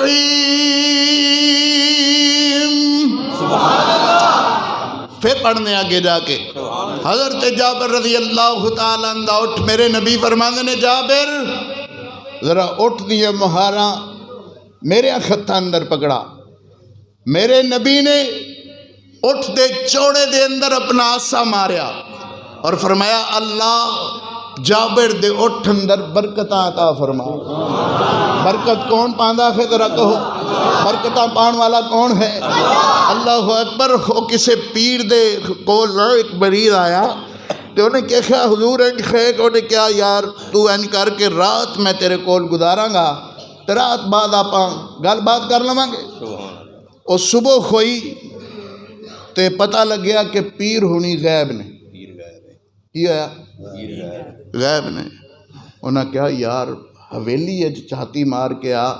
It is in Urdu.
الرحیم. پھر پڑھنے آگے جا کے حضرت جابر رضی اللہ تعالیٰ عنہ اٹھ. میرے نبی فرماندے نے جابر ذرا اٹھ دیے مہارا میرے خطہ اندر پکڑا. میرے نبی نے اٹھ دے چوڑے دے اندر اپنا آسا ماریا اور فرمایا اللہ جابر دے اٹھ اندر برکتاں عطا فرما. برکت کون پاندا ہے ذرا کہو, برکتاں پان والا کون ہے؟ اللہ اکبر. ہو کسے پیر دے کول ایک مریض آیا تو انہیں کہا حضور انج خیک, انہیں کہا یار تو انج کر کے رات میں تیرے کول گزاراں گا تو رات بعد آپاں گل بات کر لواں گے. اور صبح ہوئی تے پتہ لگیا کہ پیر ہونی غیب نے. کی ہویا؟ غیب نے. انہاں کہا یار حویلی اج چھاتی مار کے آ